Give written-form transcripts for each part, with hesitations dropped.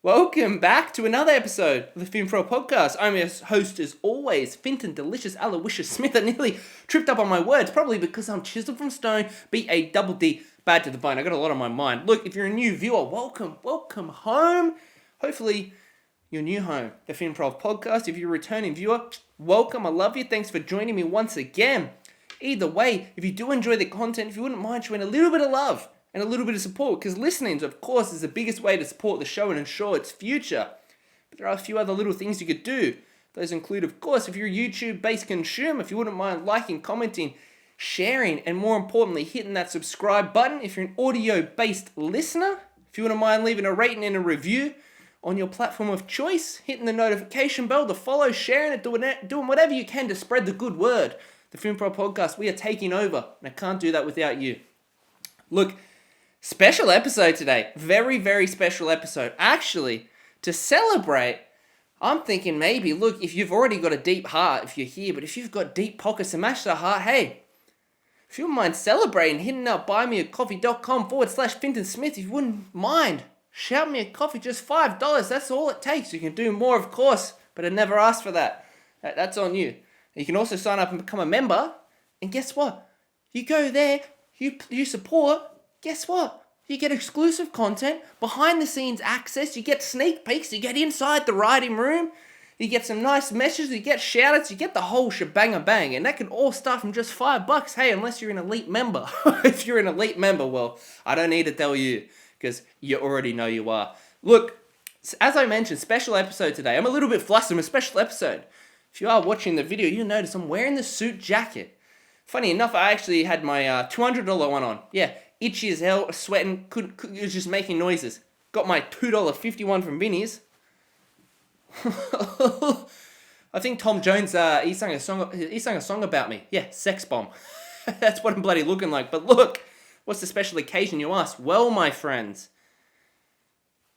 Welcome back to another episode of the Finprov podcast. I'm your host as always, Fintan, delicious, Aloysius Smith. I nearly tripped up on my words, probably because I'm chiseled from stone, B-A-double-D, bad to the bone. I got a lot on my mind. Look, if you're a new viewer, welcome home. Hopefully, your new home, the Finprov podcast. If you're a returning viewer, welcome. I love you. Thanks for joining me once again. Either way, if you do enjoy the content, if you wouldn't mind showing a little bit of love and a little bit of support, because listening, of course, is the biggest way to support the show and ensure its future. But there are a few other little things you could do. Those include, of course, if you're a YouTube-based consumer, if you wouldn't mind liking, commenting, sharing, and more importantly, hitting that subscribe button. If you're an audio-based listener, if you wouldn't mind leaving a rating and a review on your platform of choice, hitting the notification bell, the follow, sharing it, doing whatever you can to spread the good word. The Finprov podcast, we are taking over, and I can't do that without you. Look, special episode today. Very, very special episode. Actually, to celebrate, I'm thinking maybe, look, if you've already got a deep heart, if you're here, but if you've got deep pockets and mashed the heart, hey, if you wouldn't mind celebrating, hitting up buymeacoffee.com/Fintan Smith, if you wouldn't mind, shout me a coffee, just $5. That's all it takes. You can do more, of course, but I never asked for that. That's on you. You can also sign up and become a member, and guess what? You go there, you support, guess what? You get exclusive content, behind the scenes access, you get sneak peeks, you get inside the writing room, you get some nice messages, you get shout outs, you get the whole shebang-a-bang, and that can all start from just $5. Hey, unless you're an elite member. If you're an elite member, well, I don't need to tell you, because you already know you are. Look, as I mentioned, special episode today. I'm a little bit flustered with a special episode. If you are watching the video, you'll notice I'm wearing the suit jacket. Funny enough, I actually had my $200 one on. Yeah, itchy as hell, sweating, it was just making noises. Got my $2.51 from Vinnie's. I think Tom Jones, he sang a song about me. Yeah, Sex Bomb. That's what I'm bloody looking like. But look, what's the special occasion, you ask? Well, my friends,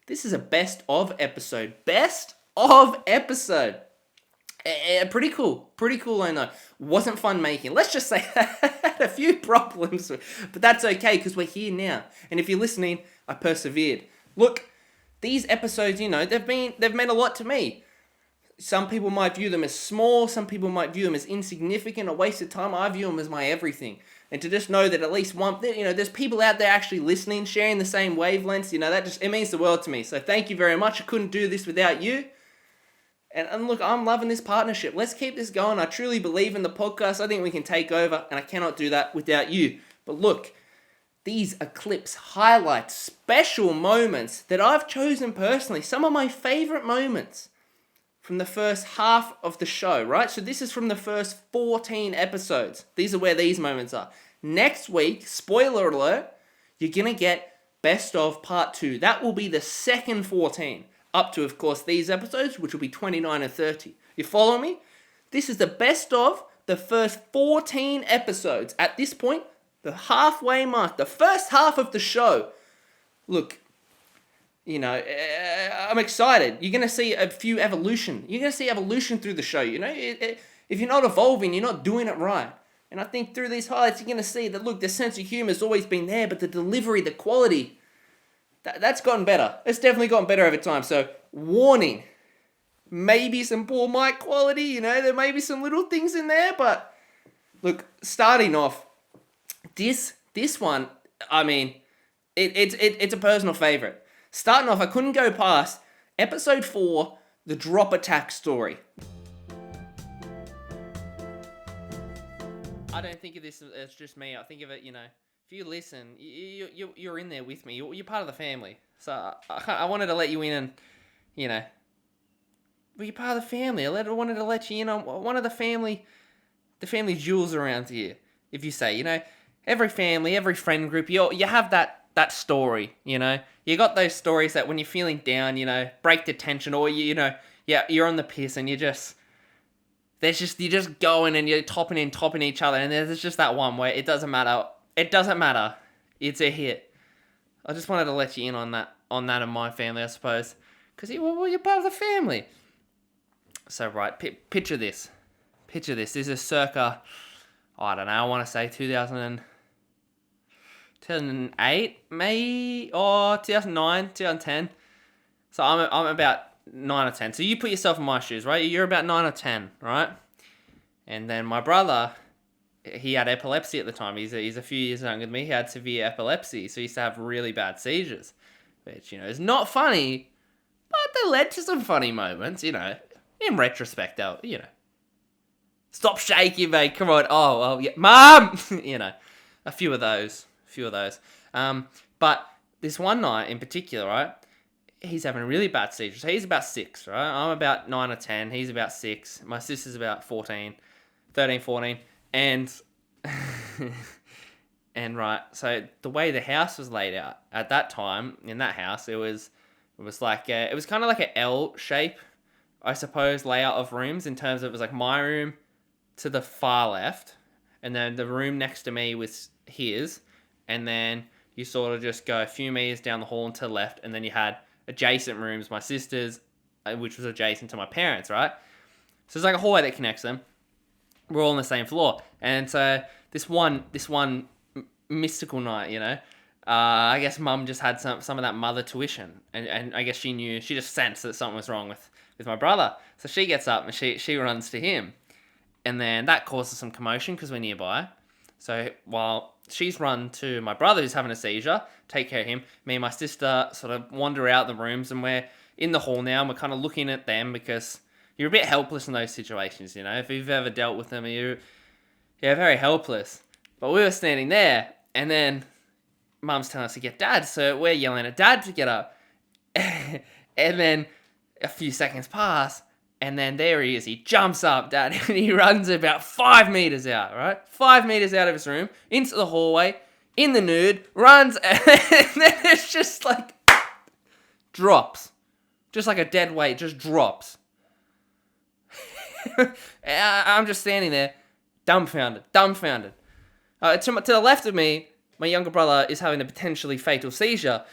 this is a best of episode. Best of episode. Pretty cool, I know. Wasn't fun making. Let's just say I had a few problems, but that's okay because we're here now. And if you're listening, I persevered. Look, these episodes, they've meant a lot to me. Some people might view them as small, some people might view them as insignificant, a waste of time. I view them as my everything. And to just know that at least there's people out there actually listening, sharing the same wavelengths, it means the world to me. So thank you very much. I couldn't do this without you. And look, I'm loving this partnership. Let's keep this going. I truly believe in the podcast. I think we can take over, and I cannot do that without you. But look, these are clips, highlights, special moments that I've chosen personally. Some of my favorite moments from the first half of the show, right? So this is from the first 14 episodes. These are where these moments are. Next week, spoiler alert, you're going to get Best of Part 2. That will be the second 14. Up to, of course, these episodes, which will be 29 and 30. You follow me? This is the best of the first 14 episodes. At this point, the halfway mark, the first half of the show. Look, I'm excited. You're going to see a few evolution. You're going to see evolution through the show. If you're not evolving, you're not doing it right. And I think through these highlights, you're going to see that, look, the sense of humor has always been there, but the delivery, the quality, that's gotten better. It's definitely gotten better over time. So, warning. Maybe some poor mic quality, there may be some little things in there, but look, starting off, this one, I mean, it's a personal favorite. Starting off, I couldn't go past episode 4, the drop attack story. I don't think of this as just me. I think of it, if you listen, you're in there with me. You're part of the family. So I wanted to let you in and, well, you're part of the family. I wanted to let you in on one of the family jewels around here. If you say, every family, every friend group, you have that story, You got those stories that when you're feeling down, break the tension, or you're on the piss and you're just going and you're topping each other, and there's just that one where it doesn't matter. It's a hit. I just wanted to let you in on that of my family, I suppose. Because you're part of the family. So, right, picture this. This is circa, I don't know, I want to say 2008, maybe, or 2009, 2010. So I'm about 9 or 10. So you put yourself in my shoes, right? You're about 9 or 10, right? And then my brother, he had epilepsy at the time. He's a few years younger than me. He had severe epilepsy, so he used to have really bad seizures, which, is not funny, but they led to some funny moments, In retrospect, though, stop shaking, mate. Come on. Oh, well, yeah. Mom! A few of those. But this one night in particular, right? He's having a really bad seizure. So he's about 6, right? I'm about 9 or 10. He's about 6. My sister's about 13, 14. And, and right, so the way the house was laid out at that time, in that house, it was like, it was kind of like an L shape, I suppose, layout of rooms in terms of, it was like my room to the far left, and then the room next to me was his, and then you sort of just go a few meters down the hall and to the left, and then you had adjacent rooms, my sister's, which was adjacent to my parents, right? So it's like a hallway that connects them. We're all on the same floor. And so this one mystical night, I guess mum just had some of that mother tuition. And I guess she just sensed that something was wrong with my brother. So she gets up and she runs to him. And then that causes some commotion because we're nearby. So while she's run to my brother who's having a seizure, take care of him, me and my sister sort of wander out the rooms and we're in the hall now and we're kind of looking at them because you're a bit helpless in those situations, If you've ever dealt with them, you're very helpless. But we were standing there and then Mum's telling us to get Dad, so we're yelling at Dad to get up. And then a few seconds pass and then there he is. He jumps up, Dad, and he runs about 5 meters out, right? 5 meters out of his room, into the hallway, in the nude, runs, and then it's just like, drops. Just like a dead weight, just drops. I'm just standing there, dumbfounded. To the left of me, my younger brother is having a potentially fatal seizure,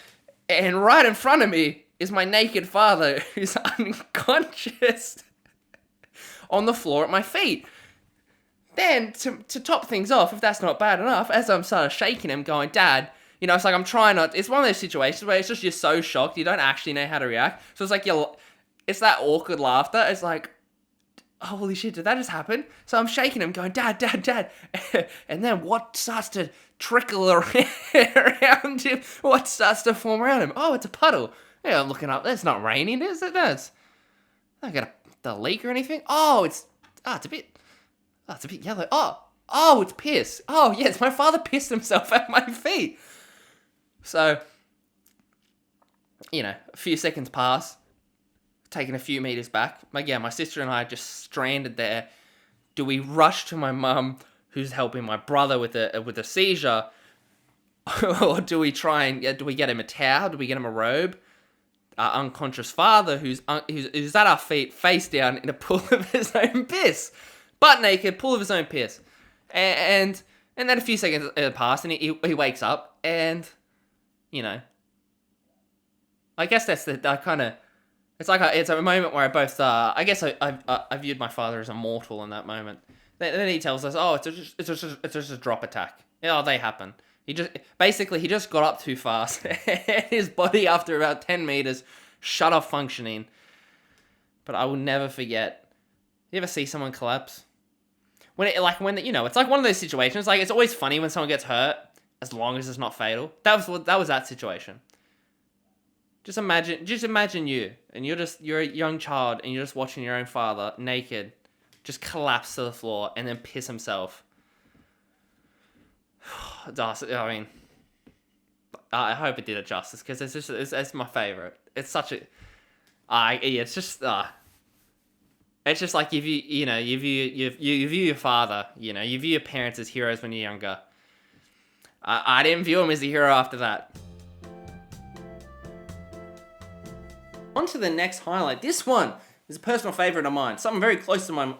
and right in front of me is my naked father who's unconscious on the floor at my feet. Then, to top things off, if that's not bad enough, as I'm sort of shaking him, going, Dad, it's like I'm trying not... It's one of those situations where it's just you're so shocked, you don't actually know how to react. So it's like it's that awkward laughter. It's like, holy shit, did that just happen? So I'm shaking him, going, Dad. And then what starts to trickle around him? What starts to form around him? Oh, it's a puddle. Yeah, I'm looking up. It's not raining, is it? I got the leak or anything. It's a bit yellow. Oh, it's piss. Oh, yes, my father pissed himself at my feet. So, a few seconds pass, taking a few meters back. My sister and I are just stranded there. Do we rush to my mum, who's helping my brother with a seizure, or do we try and do we get him a towel? Do we get him a robe? Our unconscious father, who's at our feet, face down in a pool of his own piss, butt naked, pool of his own piss, and then a few seconds pass, and he wakes up, and I guess that's the kind of. It's like it's a moment where I both. I guess I viewed my father as a mortal in that moment. Then he tells us, it's just a drop attack. They happen. He just got up too fast. His body, after about 10 meters, shut off functioning. But I will never forget. You ever see someone collapse? It's like one of those situations. Like, it's always funny when someone gets hurt, as long as it's not fatal. That was that situation. Just imagine you, and you're a young child, and you're just watching your own father naked, just collapse to the floor, and then piss himself. I mean, I hope it did it justice because it's my favorite. It's such a, it's just like you view your father, you view your parents as heroes when you're younger. I didn't view him as a hero after that. On to the next highlight. This one is a personal favorite of mine, something very close to my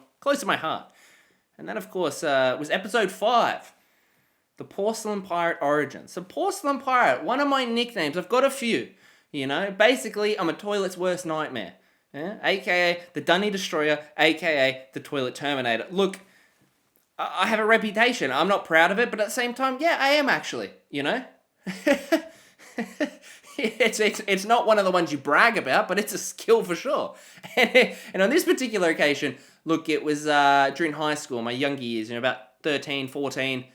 heart, and that of course was episode 5. The Porcelain Pirate Origins. So Porcelain Pirate, one of my nicknames. I've got a few, Basically, I'm a toilet's worst nightmare. Yeah? AKA the Dunny Destroyer, AKA the Toilet Terminator. Look, I have a reputation. I'm not proud of it, but at the same time, yeah, I am actually, It's not one of the ones you brag about, but it's a skill for sure. And on this particular occasion, look, it was during high school, my younger years, about 13, 14.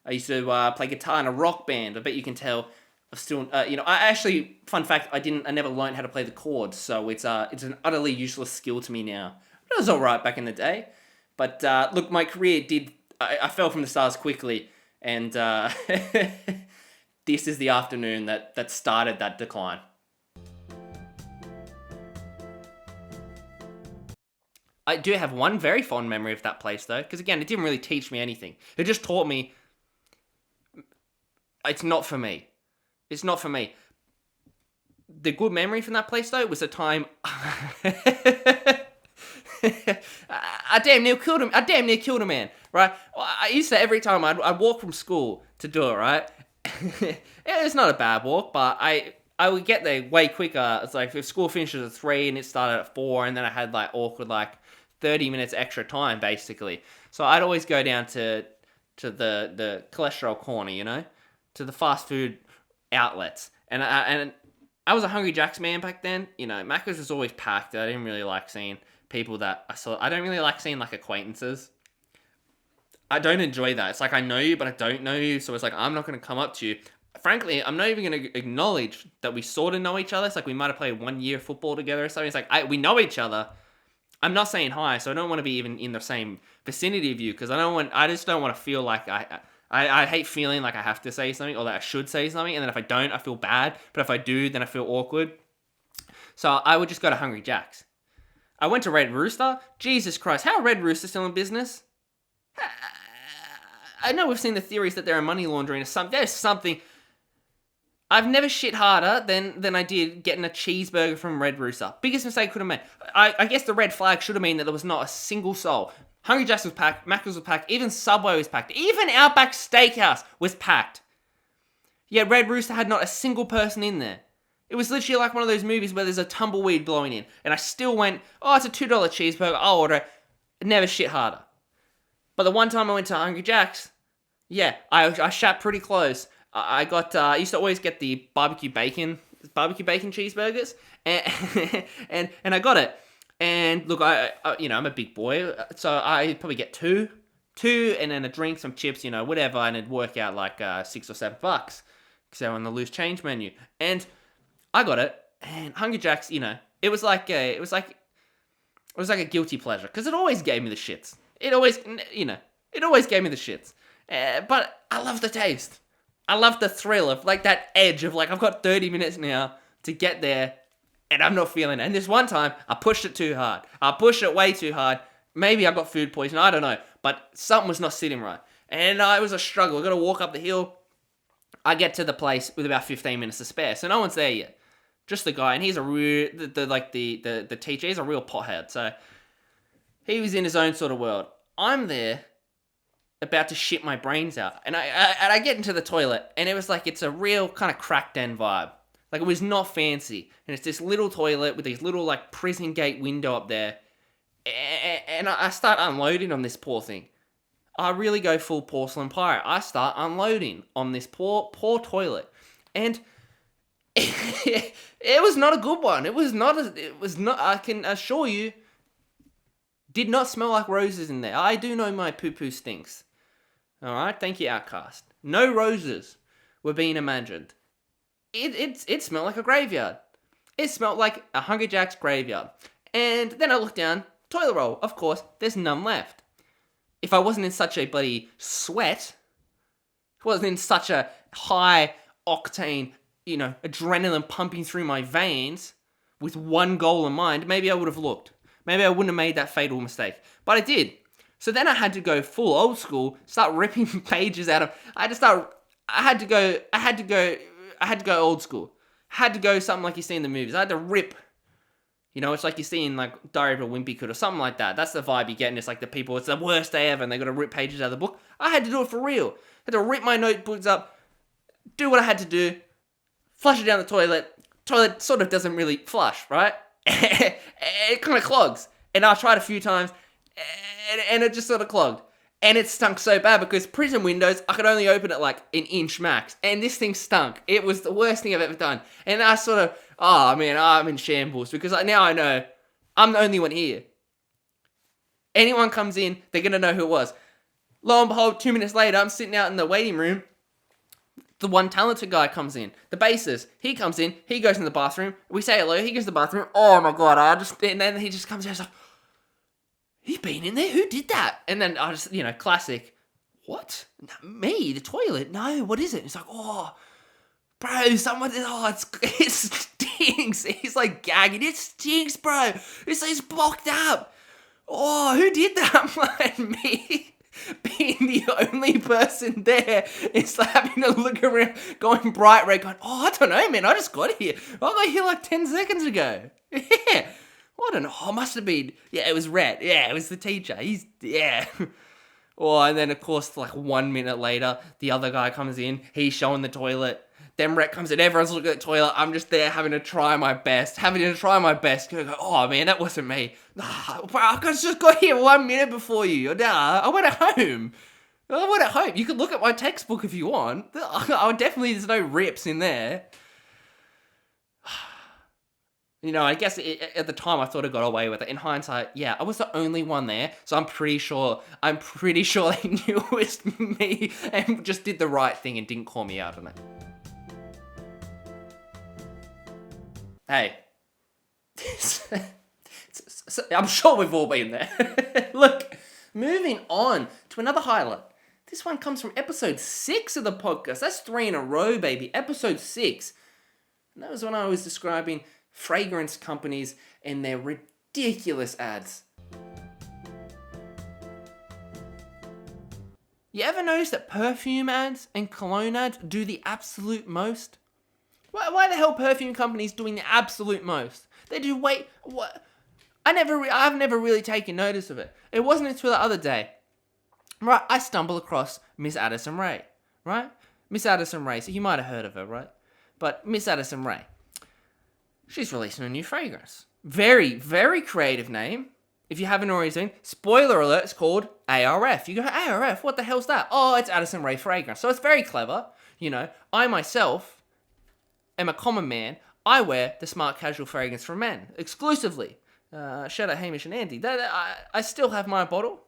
I used to play guitar in a rock band. I bet you can tell. I'm still, I actually, fun fact, I never learned how to play the chords, so it's an utterly useless skill to me now. But it was all right back in the day. But look, my career I fell from the stars quickly, and this is the afternoon that started that decline. I do have one very fond memory of that place, though, because again, it didn't really teach me anything. It just taught me it's not for me. It's not for me. The good memory from that place, though, was a time I damn near killed him. I damn near killed a man, right? I used to, every time I'd walk from school to do it, right? It's not a bad walk, but I would get there way quicker. It's like if school finishes at 3 and it started at 4, and then I had awkward 30 minutes extra time, basically. So I'd always go down to the cholesterol corner, to the fast food outlets. And I was a Hungry Jack's man back then. Macca's was always packed. I didn't really like seeing people that I saw. I don't really like seeing acquaintances. I don't enjoy that. It's I know you, but I don't know you. So it's I'm not going to come up to you. Frankly, I'm not even going to acknowledge that we sort of know each other. It's we might have played 1 year of football together or something. It's we know each other. I'm not saying hi, so I don't want to be even in the same vicinity of you, because I just don't want to feel like I hate feeling like I have to say something, or that I should say something, and then if I don't, I feel bad. But if I do, then I feel awkward. So I would just go to Hungry Jack's. I went to Red Rooster. Jesus Christ, how are Red Rooster still in business? I know we've seen the theories that they're a money laundering or something. There's something. I've never shit harder than I did getting a cheeseburger from Red Rooster. Biggest mistake I could have made. I guess the red flag should have been that there was not a single soul. Hungry Jack's was packed, Macca's was packed, even Subway was packed, even Outback Steakhouse was packed. Yet Red Rooster had not a single person in there. It was literally like one of those movies where there's a tumbleweed blowing in, and I still went, oh, it's a $2 cheeseburger, I'll order it. Never shit harder. But the one time I went to Hungry Jack's, yeah, I shat pretty close. I used to always get the barbecue bacon cheeseburgers, and I got it. And look, I'm a big boy, so I probably get two, and then a drink, some chips, whatever, and it'd work out $6 or $7 because they're on the loose change menu. And I got it, and Hungry Jack's, it was like a guilty pleasure, because it always gave me the shits. It always gave me the shits. But I love the taste. I love the thrill of that edge of I've got 30 minutes now to get there, and I'm not feeling it. And this one time, I pushed it too hard. I pushed it way too hard. Maybe I got food poisoning, I don't know. But something was not sitting right. And it was a struggle. I got to walk up the hill. I get to the place with about 15 minutes to spare. So no one's there yet. Just the guy. And he's a real, the teacher, he's a real pothead. So he was in his own sort of world. I'm there, about to shit my brains out. And I get into the toilet, and it was it's a real kind of crack den vibe. It was not fancy. And it's this little toilet with these little prison gate window up there. And I start unloading on this poor thing. I really go full porcelain pirate. I start unloading on this poor toilet. And it was not a good one. It was not, I can assure you, did not smell like roses in there. I do know my poo-poo stinks. Alright, thank you, Outcast. No roses were being imagined. It smelled like a graveyard. It smelled like a Hungry Jack's graveyard. And then I looked down, toilet roll, of course, there's none left. If I wasn't in such a bloody sweat, wasn't in such a high octane, adrenaline pumping through my veins, with one goal in mind, maybe I would have looked. Maybe I wouldn't have made that fatal mistake. But I did. So then I had to go full old school, start ripping pages out of... I had to go old school. I had to go something like you see in the movies. I had to rip. It's like you see in Diary of a Wimpy Kid or something like that. That's the vibe you get, and it's the people, it's the worst day ever, and they got to rip pages out of the book. I had to do it for real. I had to rip my notebooks up, do what I had to do, flush it down the toilet. Toilet sort of doesn't really flush, right? It kind of clogs. And I tried a few times, and it just sort of clogged. And it stunk so bad because prison windows, I could only open it like an inch max. And this thing stunk. It was the worst thing I've ever done. And I sort of, oh man, I'm in shambles because now I know I'm the only one here. Anyone comes in, they're going to know who it was. Lo and behold, 2 minutes later, I'm sitting out in the waiting room. The one talented guy comes in. The bassist, he comes in. He goes in the bathroom. We say hello. He goes to the bathroom. Oh my God, and then he just comes out. He's like, "You've been in there? Who did that?" And then I just, classic. What? Me? The toilet? No, what is it? He's like, "Oh, bro, someone, it stinks." He's like gagging. "It stinks, bro. It's blocked up. Oh, who did that?" I'm like, "Me." Being the only person there, it's like having to look around, going bright red, going, "Oh, I don't know, man. I just got here. I got here like 10 seconds ago." Yeah. I don't know. Oh, must have been. Yeah, it was Red. Yeah, it was the teacher. Yeah. Oh, and then, of course, like 1 minute later, the other guy comes in. He's showing the toilet. Then Rhett comes in. Everyone's looking at the toilet. I'm just there having to try my best. Go, "Oh, man, that wasn't me. Bro, I just got here 1 minute before you. I went home. You could look at my textbook if you want. There's no rips in there." I guess at the time I thought I got away with it. In hindsight, yeah, I was the only one there, so I'm pretty sure they knew it was me and just did the right thing and didn't call me out on it. Hey, I'm sure we've all been there. Look, moving on to another highlight. This one comes from episode 6 of the podcast. That's 3 in a row, baby. Episode 6. And that was when I was describing fragrance companies and their ridiculous ads. You ever notice that perfume ads and cologne ads do the absolute most? Why the hell perfume companies doing the absolute most? They do what? I've never really taken notice of it. It wasn't until the other day, right? I stumble across Miss Addison Rae, right? Miss Addison Rae. So you might have heard of her, right? But Miss Addison Rae. She's releasing a new fragrance. Very, very creative name. If you haven't already seen, spoiler alert, it's called ARF. You go, ARF, what the hell's that? Oh, it's Addison Rae fragrance. So it's very clever. I myself am a common man. I wear the smart casual fragrance for men, exclusively. Shout out Hamish and Andy. I still have my bottle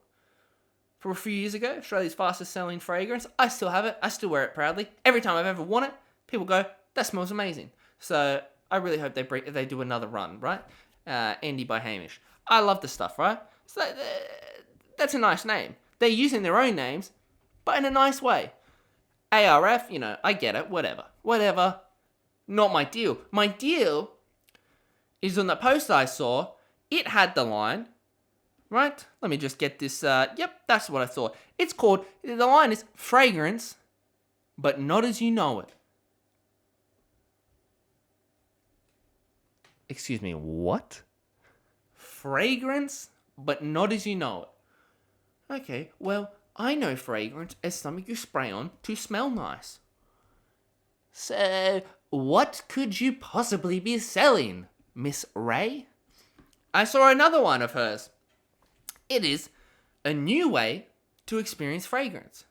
from a few years ago. Australia's fastest selling fragrance. I still have it. I still wear it proudly. Every time I've ever worn it, people go, "That smells amazing." So I really hope they do another run, right? Andy by Hamish. I love the stuff, right? So that's a nice name. They're using their own names, but in a nice way. ARF, I get it, whatever. Not my deal. My deal is on the post I saw, it had the line, right? Let me just get this, yep, that's what I saw. It's called, the line is fragrance, but not as you know it. Excuse me, what? Fragrance, but not as you know it. Okay, well, I know fragrance as something you spray on to smell nice. So, what could you possibly be selling, Miss Rae? I saw another one of hers. It is a new way to experience fragrance.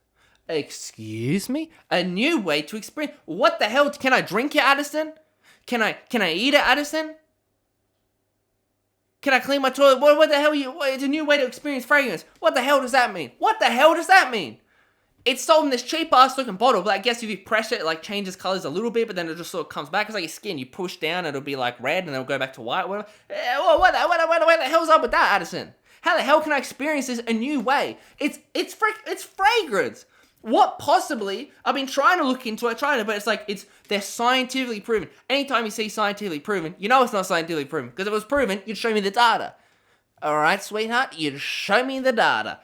Excuse me? A new way to experience... What the hell? Can I drink it, Addison? Can I eat it, Addison? Can I clean my toilet? What the hell it's a new way to experience fragrance. What the hell does that mean? It's sold in this cheap ass looking bottle, but I guess if you press it, it changes colors a little bit, but then it just sort of comes back. It's like your skin. You push down, it'll be like red, and then it'll go back to white. What the hell's up with that, Addison? How the hell can I experience this a new way? It's fragrance. What possibly? I've been trying to look into it, but they're scientifically proven. Anytime you see scientifically proven, you know it's not scientifically proven. Because if it was proven, you'd show me the data. Alright, sweetheart, you'd show me the data.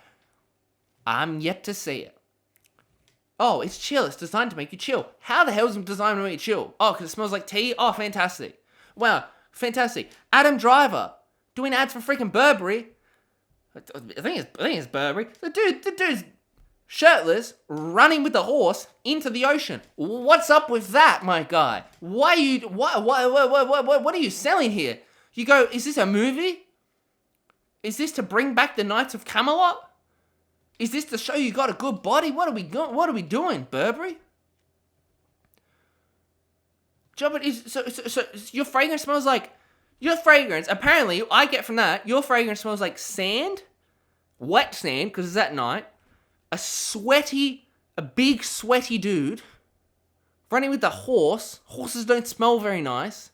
I'm yet to see it. Oh, it's chill. It's designed to make you chill. How the hell is it designed to make you chill? Oh, because it smells like tea? Oh, fantastic. Wow, fantastic. Adam Driver, doing ads for freaking Burberry. I think it's Burberry. The dude's shirtless, running with the horse into the ocean. What's up with that, my guy? What are you selling here? You go, is this a movie? Is this to bring back the Knights of Camelot? Is this to show you got a good body? What are we doing, Burberry? Job is so your fragrance smells like apparently I get from that, your fragrance smells like sand, wet sand, because it's at night, a big sweaty dude running with the horse. Horses don't smell very nice.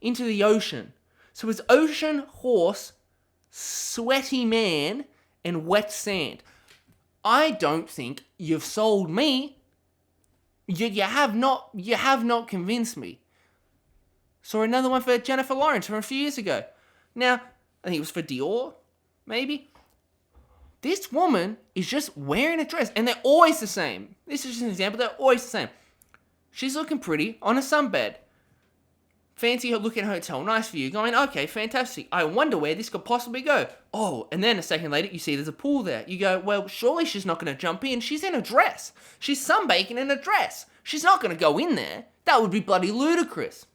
Into the ocean. So it's ocean, horse, sweaty man, and wet sand. I don't think you've sold me. You have not convinced me. Saw another one for Jennifer Lawrence from a few years ago. Now, I think it was for Dior, maybe. This woman is just wearing a dress, and they're always the same. This is just an example, they're always the same. She's looking pretty on a sunbed. Fancy looking hotel, nice view, going, okay, fantastic. I wonder where this could possibly go. Oh, and then a second later, you see there's a pool there. You go, well, surely she's not going to jump in. She's in a dress. She's sunbaking in a dress. She's not going to go in there. That would be bloody ludicrous.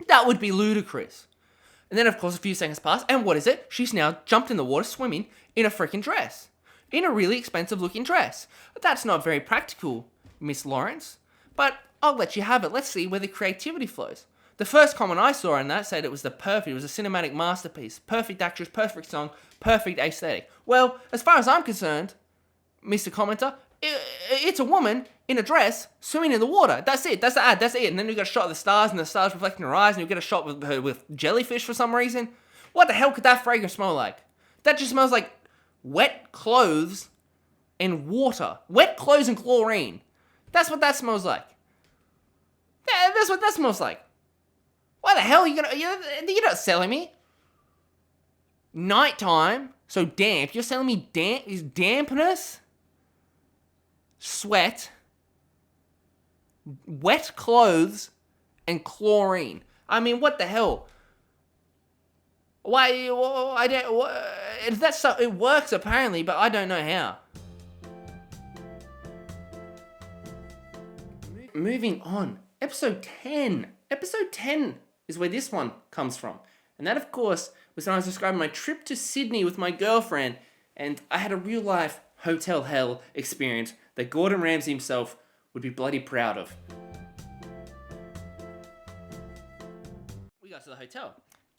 That would be ludicrous. And then, of course, a few seconds pass, and what is it? She's now jumped in the water swimming in a freaking dress. In a really expensive looking dress. That's not very practical, Miss Lawrence. But I'll let you have it. Let's see where the creativity flows. The first comment I saw on that said it was a cinematic masterpiece. Perfect actress, perfect song, perfect aesthetic. Well, as far as I'm concerned, Mr. Commenter, it's a woman in a dress swimming in the water. That's it. That's the ad. That's it. And then you got a shot of the stars and the stars reflecting her eyes, and you get a shot with her with jellyfish for some reason. What the hell could that fragrance smell like? That just smells like wet clothes and water. Wet clothes and chlorine. That's what that smells like. That's what that smells like. Why the hell are you're not selling me? Nighttime, so damp. You're selling me dampness, sweat, wet clothes, and chlorine. I mean, what the hell? Why? I don't. That's so. It works apparently, but I don't know how. Moving on, episode 10. Episode 10 is where this one comes from. And that, of course, was when I was describing my trip to Sydney with my girlfriend, and I had a real-life hotel hell experience that Gordon Ramsay himself would be bloody proud of. We got to the hotel.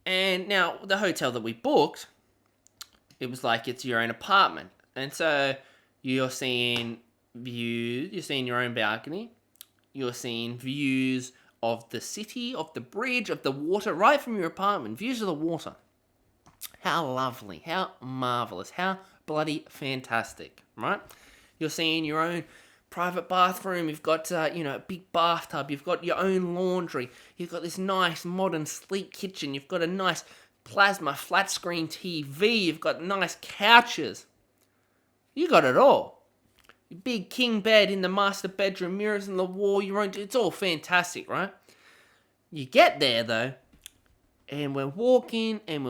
And now, the hotel that we booked, it was like it's your own apartment. And so, you're seeing views, you're seeing your own balcony, you're seeing views of the city, of the bridge, of the water, right from your apartment. Views of the water. How lovely, how marvellous, how bloody fantastic, right? You're seeing your own private bathroom, you've got, a big bathtub, you've got your own laundry, you've got this nice, modern, sleek kitchen, you've got a nice plasma flat screen TV, you've got nice couches. You got it all. Big king bed in the master bedroom, mirrors in the wall, your own. It's all fantastic, right? You get there though, and we're walking, and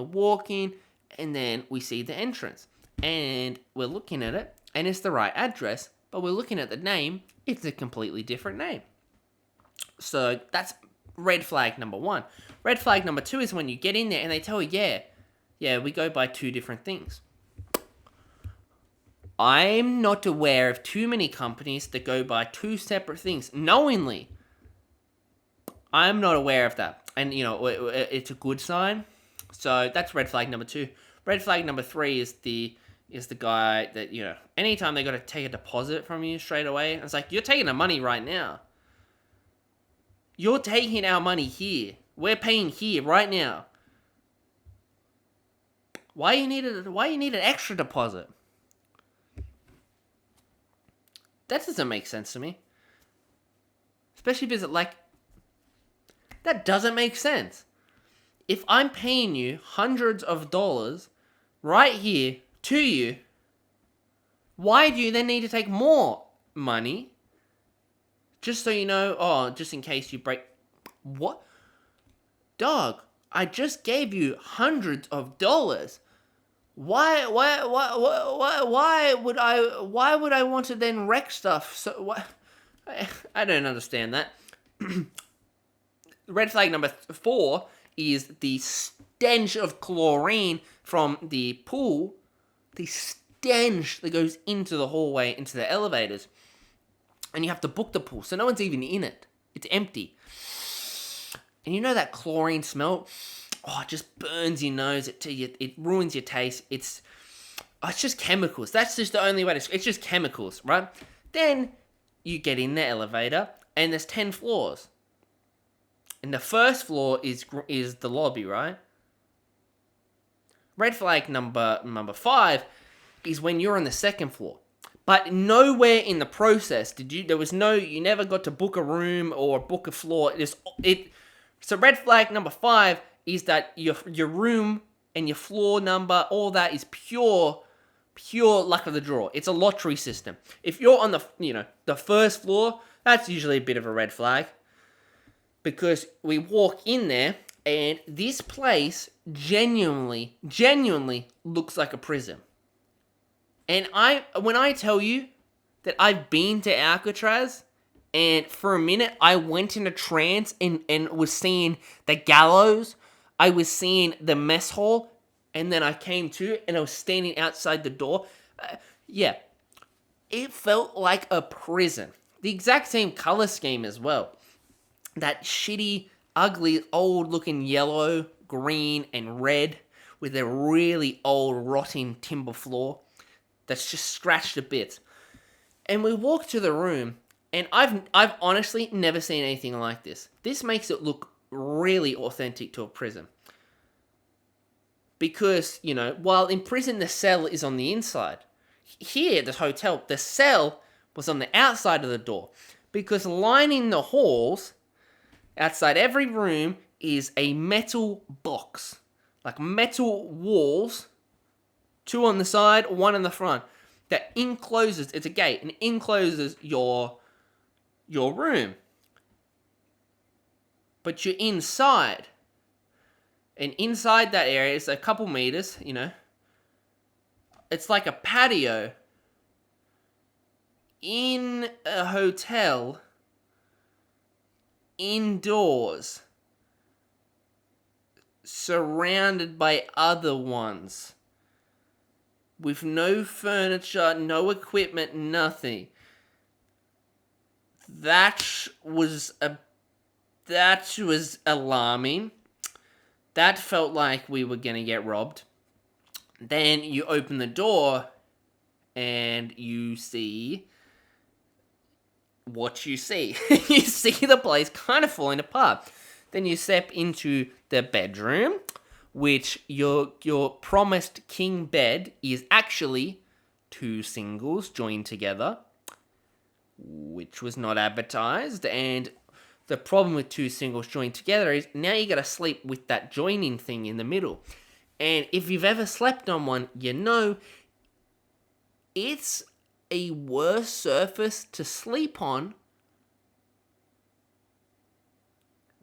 then we see the entrance, and we're looking at it, and it's the right address, but we're looking at the name, it's a completely different name. So that's red flag number 1. Red flag number 2 is when you get in there and they tell you, yeah, we go by 2 different things. I'm not aware of too many companies that go by 2 separate things, knowingly. I'm not aware of that. And, it's a good sign. So that's red flag number 2. Red flag number 3 is the guy that, anytime they got to take a deposit from you straight away, it's like, you're taking the money right now. You're taking our money here. We're paying here right now. Why you need an extra deposit? That doesn't make sense to me. Especially if it's like, that doesn't make sense. If I'm paying you hundreds of dollars right here to you, why do you then need to take more money? Just so you know, just in case you break. What? Dog, I just gave you hundreds of dollars. Why would I want to then wreck stuff? So what? I don't understand that. Red flag number 4 is the stench of chlorine from the pool. The stench that goes into the hallway, into the elevators. And you have to book the pool, so no one's even in it. It's empty. And you know that chlorine smell? Oh, it just burns your nose. It ruins your taste. It's just chemicals. That's just the only way to... It's just chemicals, right? Then you get in the elevator, and there's 10 floors. And the first floor is the lobby, right? Red flag number 5 is when you're on the second floor. But nowhere in the process you never got to book a room or book a floor. So red flag number 5 is that your room and your floor number, all that is pure luck of the draw. It's a lottery system. If you're on the first floor, that's usually a bit of a red flag. Because we walk in there and this place genuinely looks like a prison. And when I tell you that I've been to Alcatraz, and for a minute I went in a trance and was seeing the gallows, I was seeing the mess hall, and then I came to and I was standing outside the door. It felt like a prison. The exact same color scheme as well. That shitty, ugly, old-looking yellow, green, and red with a really old, rotting timber floor that's just scratched a bit. And we walk to the room, and I've honestly never seen anything like this. This makes it look really authentic to a prison. Because, while in prison the cell is on the inside, here, the hotel, the cell was on the outside of the door. Because lining the halls... outside every room is a metal box. Like metal walls. 2 on the side, 1 on the front. That encloses, it's a gate, and encloses your room. But you're inside. And inside that area is a couple meters, It's like a patio. In a hotel... indoors, surrounded by other ones, with no furniture, no equipment, nothing. That was alarming. That felt like we were gonna get robbed. Then you open the door, and you see what you see. You see the place kind of falling apart. Then you step into the bedroom, which your promised king bed is actually 2 singles joined together, which was not advertised. And the problem with 2 singles joined together is now you gotta sleep with that joining thing in the middle. And if you've ever slept on one, it's a worse surface to sleep on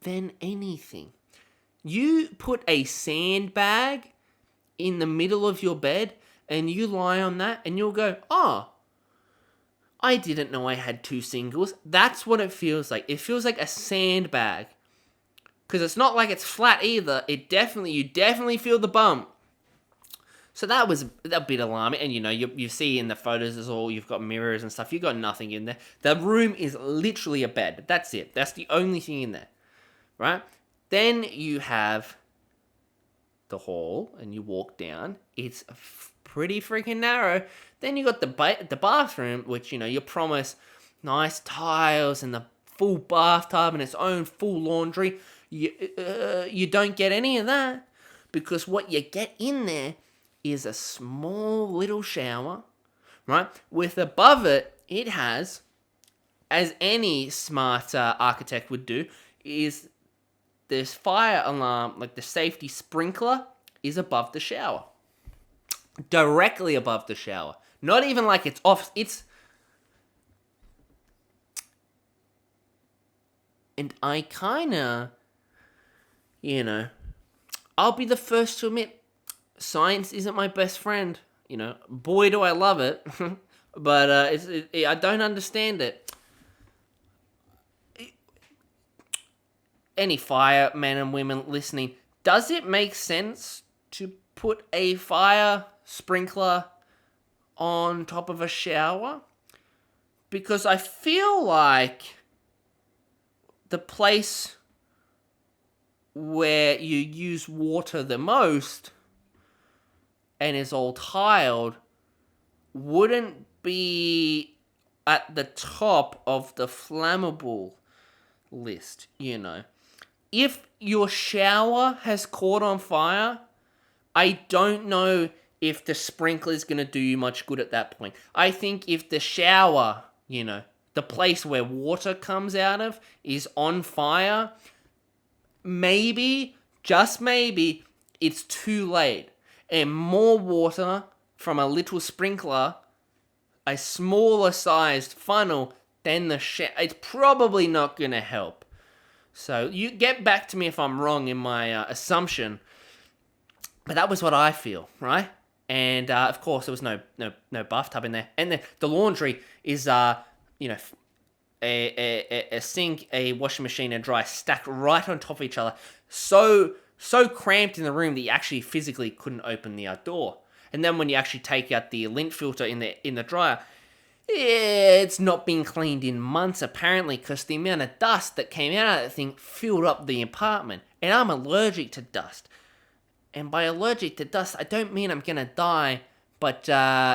than anything. You put a sandbag in the middle of your bed and you lie on that and you'll go, oh, I didn't know I had 2 singles. That's what it feels like. It feels like a sandbag. Because it's not like it's flat either. You definitely feel the bump. So that was a bit alarming, and you see in the photos as all, you've got mirrors and stuff, you've got nothing in there. The room is literally a bed, that's it. That's the only thing in there, right? Then you have the hall, and you walk down. It's pretty freaking narrow. Then you got the bathroom, which, you promise nice tiles and the full bathtub and its own full laundry. You don't get any of that, because what you get in there is a small little shower, right? With above it, it has, as any smart architect would do, is this fire alarm, like the safety sprinkler, is above the shower. Directly above the shower. Not even like it's off, it's... And I kinda, I'll be the first to admit, science isn't my best friend. Boy, do I love it. But I don't understand it. Any firemen and women listening, does it make sense to put a fire sprinkler on top of a shower, because I feel like the place where you use water the most and is all tiled wouldn't be at the top of the flammable list, you know. If your shower has caught on fire, I don't know if the sprinkler is going to do you much good at that point. I think if the shower, you know, the place where water comes out of is on fire, maybe, just maybe, it's too late. And more water from a little sprinkler, a smaller sized funnel, than the shower, it's probably not going to help. So you get back to me if I'm wrong in my assumption. But that was what I feel, right? And of course, there was no bathtub in there. And then the laundry is, you know, a sink, a washing machine, and dryer stacked right on top of each other. So cramped in the room that you actually physically couldn't open the door. And then when you actually take out the lint filter in the dryer, it's not been cleaned in months apparently, because the amount of dust that came out of that thing filled up the apartment. And I'm allergic to dust. And by allergic to dust, I don't mean I'm gonna die, but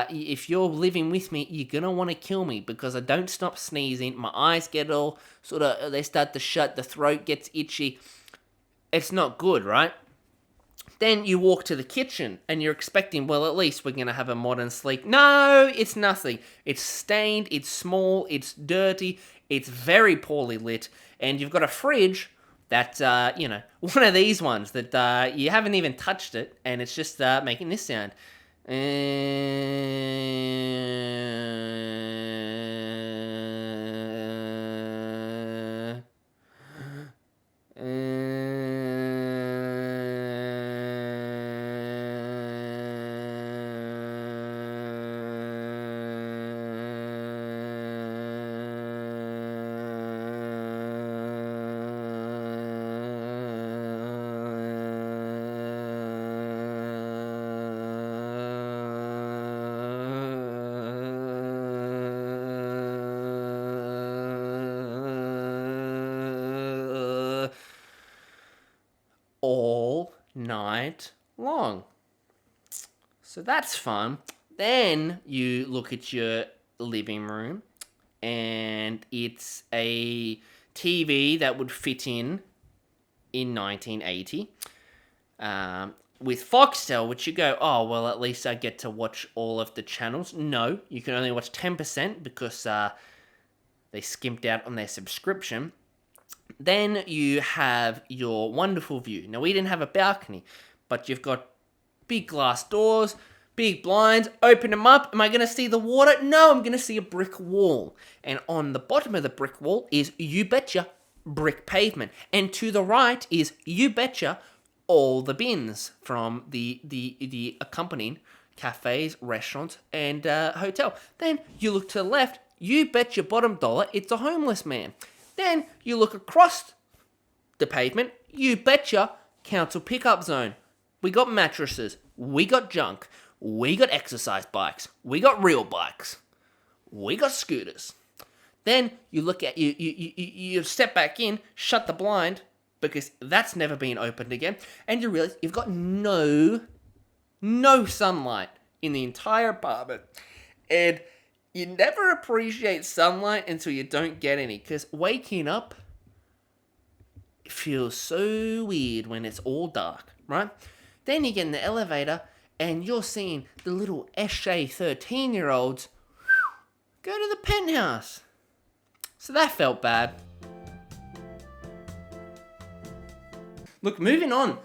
if you're living with me, you're gonna want to kill me, because I don't stop sneezing. My eyes get all they start to shut, the throat gets itchy. It's not good, right? Then you walk to the kitchen and you're expecting, well, at least we're going to have a modern sleek. No, it's nothing. It's stained, it's small, it's dirty, it's very poorly lit, and you've got a fridge that, you know, one of these ones that you haven't even touched it, and it's just making this sound. All night long. So that's fun. Then you look at your living room, and it's a TV that would fit in 1980. With Foxtel, which you go, oh, well, at least I get to watch all of the channels. No, you can only watch 10% because they skimped out on their subscription. Then you have your wonderful view. Now, we didn't have a balcony, but you've got big glass doors, big blinds, open them up. Am I going to see the water? No, I'm going to see a brick wall. And on the bottom of the brick wall is, you betcha, brick pavement. And to the right is, you betcha, all the bins from the accompanying cafes, restaurants, and hotel. Then you look to the left, you bet your bottom dollar it's a homeless man. Then you look across the pavement, you betcha, council pickup zone. We got mattresses, we got junk, we got exercise bikes, we got real bikes, we got scooters. Then you look at, you step back in, shut the blind, because that's never been opened again, and you realize you've got no sunlight in the entire apartment. And you never appreciate sunlight until you don't get any, because waking up feels so weird when it's all dark, right? Then you get in the elevator and you're seeing the little Eshay 13-year-olds go to the penthouse. So that felt bad. Look, moving on.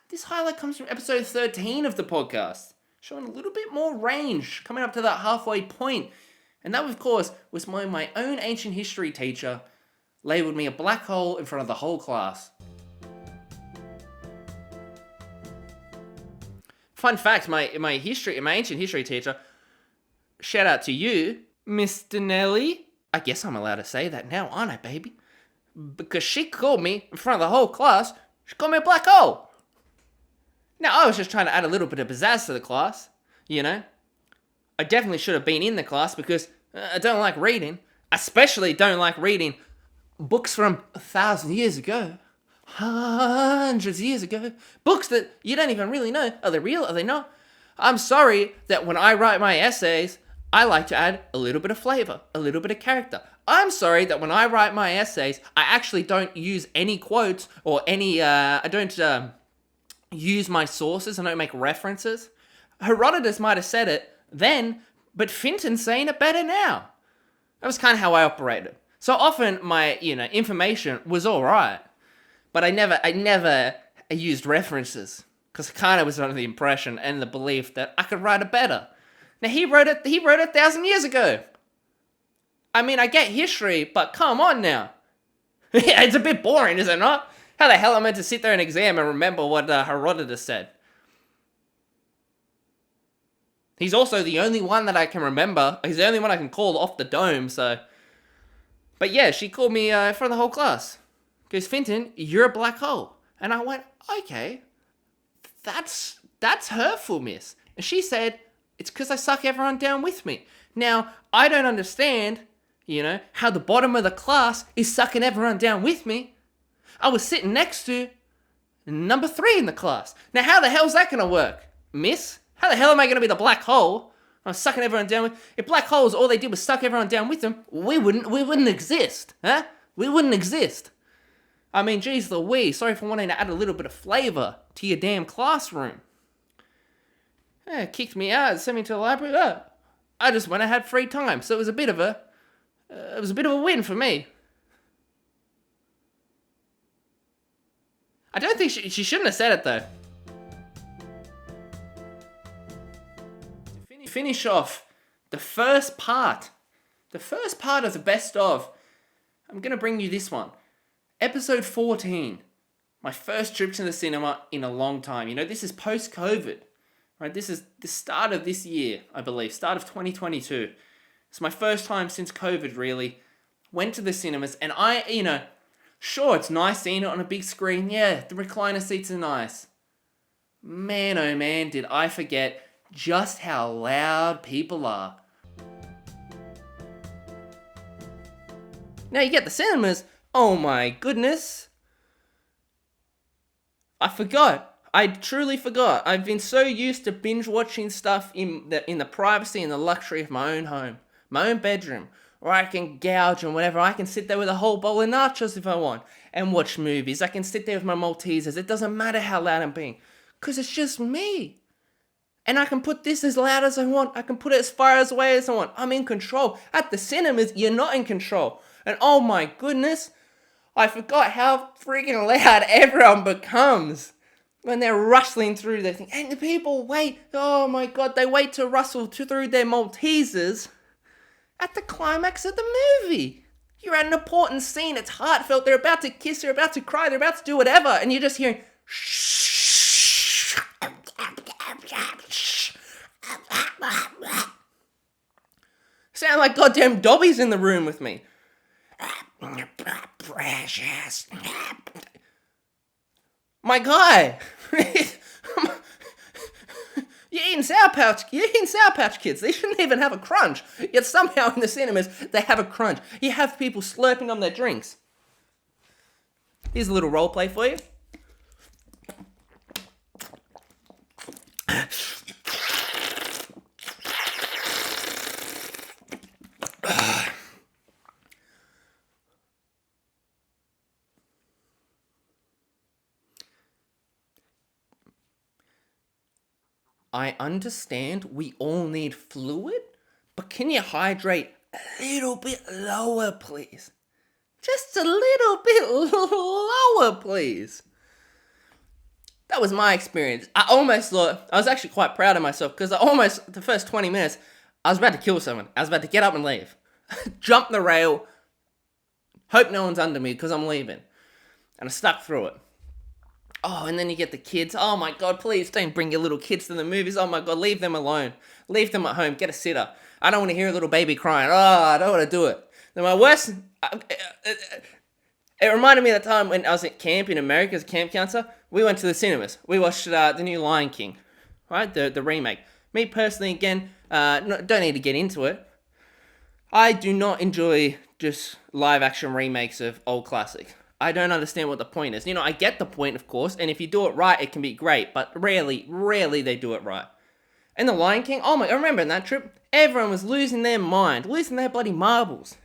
This highlight comes from episode 13 of the podcast, showing a little bit more range, coming up to that halfway point. And that, of course, was my own ancient history teacher labelled me a black hole in front of the whole class. Fun fact, my ancient history teacher, shout out to you, Mr. Nelly. I guess I'm allowed to say that now, aren't I, baby? Because she called me in front of the whole class, she called me a black hole. Now, I was just trying to add a little bit of pizzazz to the class, you know. I definitely should have been in the class because I don't like reading. Especially don't like reading books from 1,000 years ago. Hundreds of years ago. Books that you don't even really know. Are they real? Are they not? I'm sorry that when I write my essays, I like to add a little bit of flavor, a little bit of character. I'm sorry that when I write my essays, I actually don't use any quotes or any, I don't use my sources, I don't make references. Herodotus might have said it then, but Fintan's saying it better now. That was kind of how I operated. So often my, information was alright, but I never used references because I kind of was under the impression and the belief that I could write it better. Now he wrote it 1,000 years ago. I mean, I get history, but come on now. It's a bit boring, is it not? How the hell am I meant to sit there in an exam and remember what Herodotus said? He's also the only one that I can remember. He's the only one I can call off the dome, so... But yeah, she called me in front of the whole class. Goes, Fintan, you're a black hole. And I went, okay, that's hurtful, miss. And she said, it's because I suck everyone down with me. Now, I don't understand, how the bottom of the class is sucking everyone down with me. I was sitting next to number 3 in the class. Now, how the hell's that going to work, miss? How the hell am I going to be the black hole? I'm sucking everyone down with... If black holes, all they did was suck everyone down with them, we wouldn't exist, huh? We wouldn't exist. I mean, geez Louise, sorry for wanting to add a little bit of flavor to your damn classroom. Kicked me out, sent me to the library. I just went and had free time, so it was a bit of a win for me. I don't think she shouldn't have said it though. To finish off the first part of the best of, I'm gonna bring you this one, episode 14. My first trip to the cinema in a long time. This is post-COVID. Right, this is the start of this year, I believe, start of 2022. It's my first time since COVID, really. Went to the cinemas, and sure, it's nice seeing it on a big screen. Yeah, the recliner seats are nice. Man, oh man, did I forget just how loud people are. Now you get the cinemas, oh my goodness. I forgot. I truly forgot. I've been so used to binge watching stuff in the privacy and the luxury of my own home, my own bedroom, where I can gouge and whatever. I can sit there with a whole bowl of nachos if I want and watch movies. I can sit there with my Maltesers. It doesn't matter how loud I'm being, because it's just me. And I can put this as loud as I want. I can put it as far away as I want. I'm in control. At the cinemas, you're not in control. And oh my goodness, I forgot how freaking loud everyone becomes when they're rustling through their thing. And the people wait, oh my god, they wait to rustle through their Maltesers at the climax of the movie. You're at an important scene, it's heartfelt, they're about to kiss, they're about to cry, they're about to do whatever, and you're just hearing shh. Sound like goddamn Dobby's in the room with me. Precious. My guy, you're eating Sour Patch Kids. They shouldn't even have a crunch. Yet somehow in the cinemas, they have a crunch. You have people slurping on their drinks. Here's a little role play for you. I understand we all need fluid, but can you hydrate a little bit lower, please? Just a little bit lower, please. That was my experience. I was actually quite proud of myself because the first 20 minutes, I was about to kill someone. I was about to get up and leave. Jump the rail, hope no one's under me because I'm leaving. And I stuck through it. Oh, and then you get the kids. Oh my god, please don't bring your little kids to the movies. Oh my god, leave them alone. Leave them at home. Get a sitter. I don't want to hear a little baby crying. Oh, I don't want to do it. Then my worst... It reminded me of the time when I was at camp in America as a camp counselor. We went to the cinemas. We watched the new Lion King. Right? The remake. Me personally, again, Don't need to get into it. I do not enjoy just live action remakes of old classics. I don't understand what the point is. I get the point, of course, and if you do it right, it can be great, but rarely they do it right. And The Lion King, oh my, I remember in that trip, everyone was losing their mind, losing their bloody marbles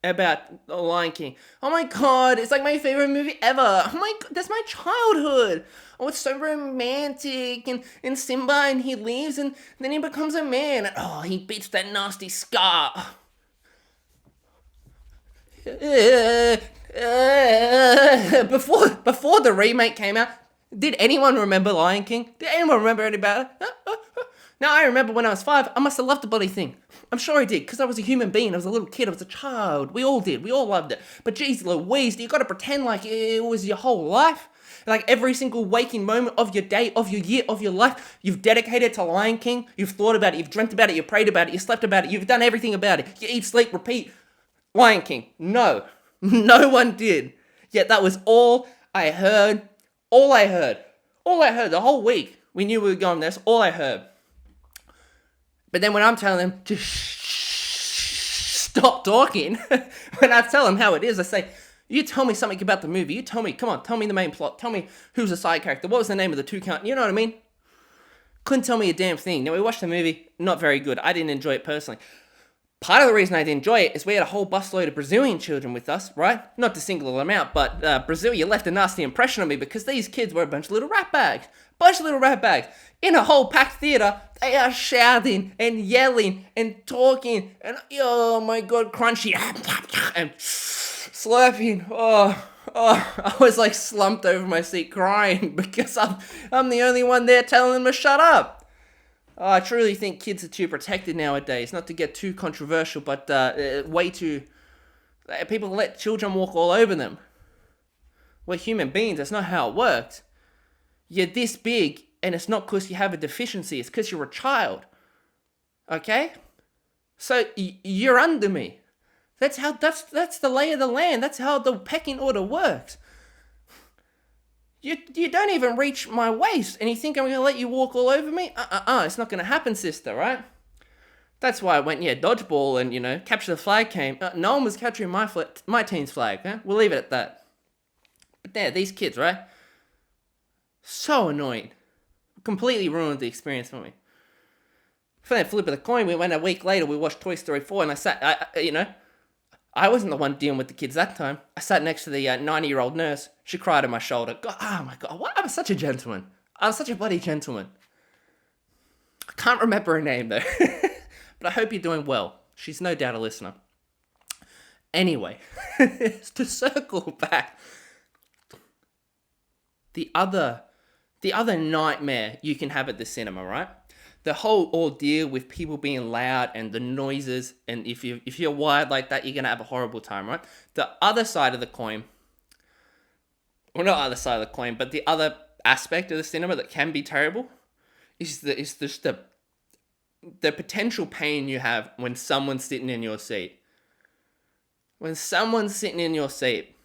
about The Lion King. Oh my god, it's like my favorite movie ever. Oh my god, that's my childhood. Oh, it's so romantic, and Simba, and he leaves, and then he becomes a man, and oh, he beats that nasty Scar. Before the remake came out, did anyone remember Lion King? Did anyone remember anything about it? Now, I remember when I was 5, I must have loved the bloody thing. I'm sure I did, because I was a human being, I was a little kid, I was a child. We all did, we all loved it. But geez Louise, you gotta pretend like it was your whole life? Like every single waking moment of your day, of your year, of your life, you've dedicated to Lion King, you've thought about it, you've dreamt about it, you've prayed about it, you slept about it, you've done everything about it. You eat, sleep, repeat. Lion King. No. No one did. Yet that was all I heard. All I heard the whole week. We knew we were going there. That's all I heard. But then when I'm telling them to stop talking, when I tell them how it is, I say, you tell me something about the movie. You tell me, come on, tell me the main plot. Tell me who's the side character. What was the name of the toucan? You know what I mean? Couldn't tell me a damn thing. Now, we watched the movie. Not very good. I didn't enjoy it personally. Part of the reason I didn't enjoy it is we had a whole busload of Brazilian children with us, right? Not to single them out, but Brazil, you left a nasty impression on me because these kids were a bunch of little rat bags. In a whole packed theater, they are shouting and yelling and talking and, oh my god, crunchy and slurping. Oh, I was like slumped over my seat crying because I'm the only one there telling them to shut up. I truly think kids are too protected nowadays. Not to get too controversial, but way too... People let children walk all over them. We're human beings. That's not how it works. You're this big, and it's not because you have a deficiency. It's because you're a child. Okay? So, you're under me. That's the lay of the land. That's how the pecking order works. You don't even reach my waist, and you think I'm going to let you walk all over me? It's not going to happen, sister, right? That's why I went, dodgeball and, capture the flag came. No one was capturing my team's flag, huh? We'll leave it at that. But there, these kids, right? So annoying. Completely ruined the experience for me. For that flip of the coin, we went a week later, we watched Toy Story 4, and I wasn't the one dealing with the kids that time. I sat next to the 90-year-old nurse. She cried on my shoulder. God, oh my god, I was such a gentleman. I was such a bloody gentleman. I can't remember her name though. But I hope you're doing well. She's no doubt a listener. Anyway, to circle back, the other nightmare you can have at the cinema, right? The whole ordeal with people being loud and the noises, and if you're wired like that, you're gonna have a horrible time, right? The other side of the coin, well, not other side of the coin, but the other aspect of the cinema that can be terrible is just the potential pain you have when someone's sitting in your seat. When someone's sitting in your seat,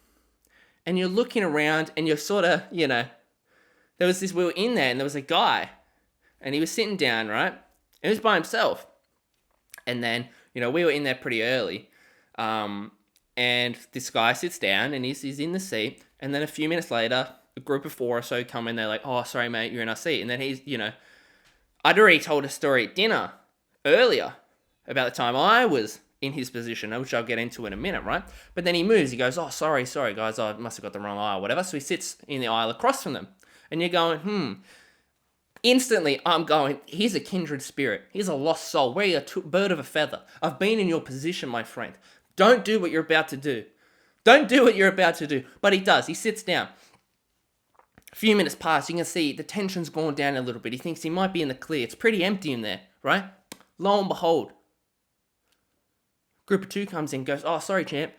and you're looking around, and you're sort of, we were in there, and there was a guy. And he was sitting down, right? He was by himself. And then, we were in there pretty early. And this guy sits down and he's in the seat. And then a few minutes later, a group of 4 or so come in. They're like, oh, sorry, mate, you're in our seat. And then he's, I'd already told a story at dinner earlier about the time I was in his position, which I'll get into in a minute, right? But then he moves. He goes, oh, sorry, guys. I must have got the wrong aisle or whatever. So he sits in the aisle across from them. And you're going, Instantly, I'm going, he's a kindred spirit. He's a lost soul. We're a bird of a feather. I've been in your position, my friend. Don't do what you're about to do. Don't do what you're about to do. But he does. He sits down. A few minutes pass. You can see the tension's gone down a little bit. He thinks he might be in the clear. It's pretty empty in there, right? Lo and behold, group of 2 comes in, goes, oh, sorry, champ.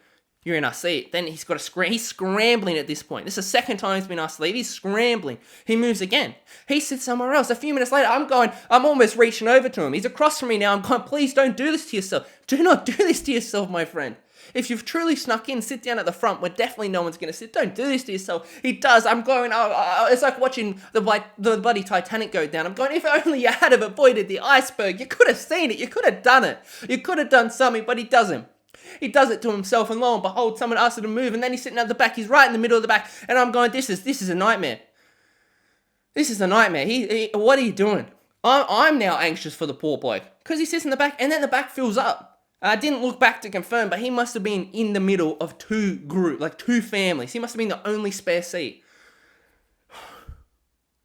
You're in our seat. Then he's got to he's scrambling at this point. This is the second time he's been asked to leave. He's scrambling. He moves again. He sits somewhere else. A few minutes later, I'm almost reaching over to him. He's across from me now. I'm going, please don't do this to yourself. Do not do this to yourself, my friend. If you've truly snuck in, sit down at the front where definitely no one's going to sit. Don't do this to yourself. He does. I'm going, it's like watching the bloody Titanic go down. I'm going, if only you had have avoided the iceberg. You could have seen it. You could have done it. You could have done something, but he doesn't. He does it to himself, and lo and behold, someone asks him to move, and then he's sitting at the back. He's right in the middle of the back, and I'm going, this is a nightmare. This is a nightmare. What are you doing? I'm now anxious for the poor bloke, because he sits in the back, and then the back fills up. I didn't look back to confirm, but he must have been in the middle of two families. He must have been the only spare seat.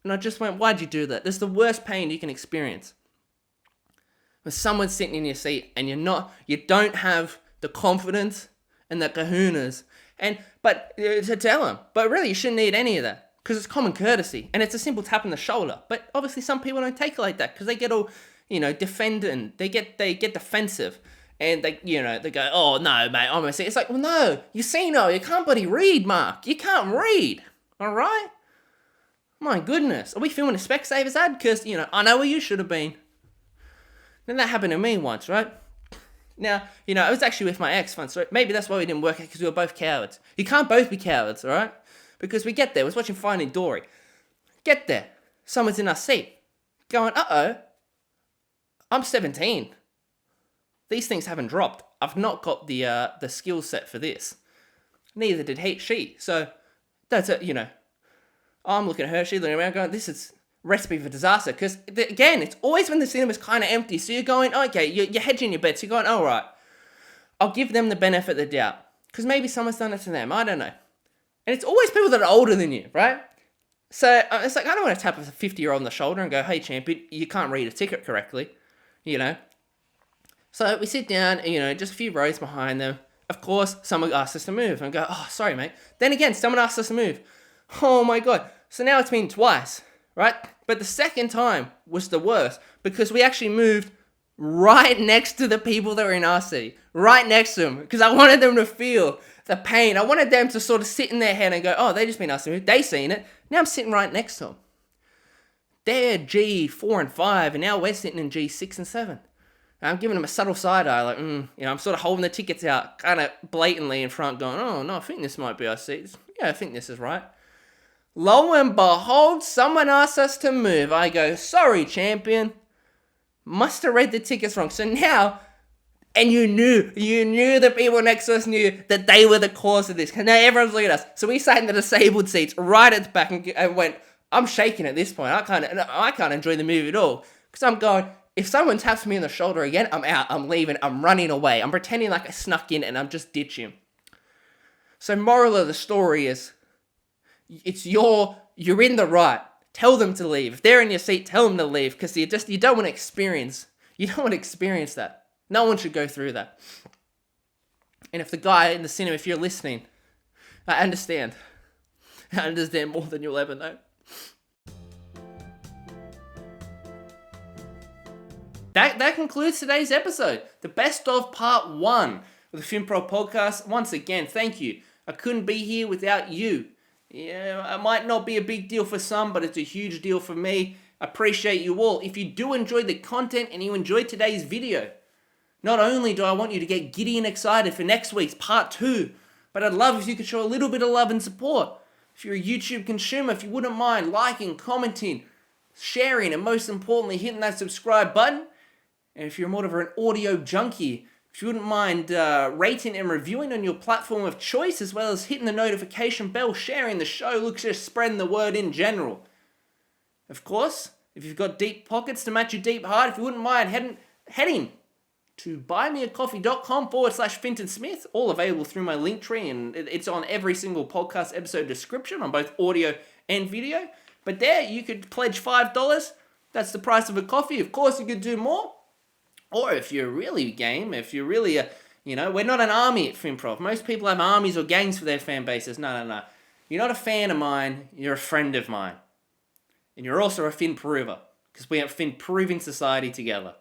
And I just went, why'd you do that? That's the worst pain you can experience. When someone's sitting in your seat, and you don't have the confidence and the kahunas, but to tell them, but really you shouldn't need any of that, because it's common courtesy, and it's a simple tap on the shoulder. But obviously some people don't take it like that, because they get all, defendant, they get defensive, and they go, oh no mate, I'm gonna see. It's like, well no, you can't bloody read, Mark, you can't read, alright? My goodness, are we filming a Specsavers ad? Because, I know where you should have been. Then that happened to me once, right? Now, I was actually with my ex once, so maybe that's why we didn't work out, because we were both cowards. You can't both be cowards, alright? Because we get there, I was watching Finding Dory. Get there, someone's in our seat, going, uh-oh, I'm 17. These things haven't dropped. I've not got the skill set for this. Neither did she. So, that's it, I'm looking at her, she's looking around going, this is recipe for disaster, because again, it's always when the cinema's kind of empty, so you're going, okay, you're hedging your bets, you're going, all right, I'll give them the benefit of the doubt, because maybe someone's done it to them, I don't know. And it's always people that are older than you, right? So it's like, I don't want to tap a 50-year-old on the shoulder and go, hey champ, you can't read a ticket correctly, So we sit down, just a few rows behind them. Of course, someone asks us to move, and go, oh, sorry mate. Then again, someone asks us to move. Oh my God. So now it's been twice, right? But the second time was the worst, because we actually moved right next to the people that were in our seat. Right next to them. Because I wanted them to feel the pain. I wanted them to sort of sit in their head and go, oh, they just been asked to move. They seen it. Now I'm sitting right next to them. They're G4 and 5, and now we're sitting in G6 and 7. And I'm giving them a subtle side eye, like, I'm sort of holding the tickets out, kind of blatantly in front, going, oh, no, I think this might be our seats. Yeah, I think this is right. Lo and behold, someone asks us to move. I go, sorry, champion. Must have read the tickets wrong. So now, and you knew the people next to us knew that they were the cause of this. And now everyone's looking at us. So we sat in the disabled seats right at the back and went, I'm shaking at this point. I can't enjoy the movie at all. Because I'm going, if someone taps me on the shoulder again, I'm out, I'm leaving, I'm running away. I'm pretending like I snuck in and I'm just ditching. So moral of the story is, you're in the right. Tell them to leave. If they're in your seat, tell them to leave, because you don't want to experience that. No one should go through that. And if the guy in the cinema, if you're listening, I understand. I understand more than you'll ever know. That concludes today's episode. The best of part 1 of the Finprov podcast. Once again, thank you. I couldn't be here without you. Yeah, it might not be a big deal for some, but it's a huge deal for me. I appreciate you all. If you do enjoy the content and you enjoyed today's video, not only do I want you to get giddy and excited for next week's part 2, but I'd love if you could show a little bit of love and support. If you're a YouTube consumer, if you wouldn't mind liking, commenting, sharing, and most importantly, hitting that subscribe button. And if you're more of an audio junkie, if you wouldn't mind rating and reviewing on your platform of choice, as well as hitting the notification bell, sharing the show, just spreading the word in general. Of course, if you've got deep pockets to match your deep heart, if you wouldn't mind heading to buymeacoffee.com/Fintan Smith, all available through my link tree, and it's on every single podcast episode description on both audio and video. But there, you could pledge $5. That's the price of a coffee. Of course, you could do more. Or if you're really game, if you're really we're not an army at Finprov. Most people have armies or gangs for their fan bases. No. You're not a fan of mine, you're a friend of mine. And you're also a Finprover, because we have Finproving society together.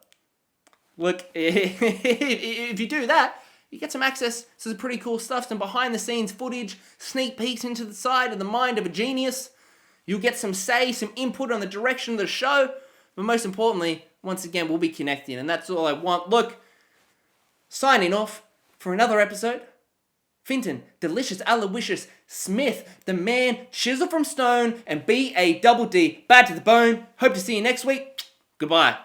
Look, if you do that, you get some access to some pretty cool stuff, some behind the scenes footage, sneak peeks into the side of the mind of a genius. You'll get some say, some input on the direction of the show, but most importantly, once again, we'll be connecting, and that's all I want. Look, signing off for another episode. Fintan, Delicious Aloysius Smith, the man, chisel from stone, and B-A-double-D, bad to the bone. Hope to see you next week. Goodbye.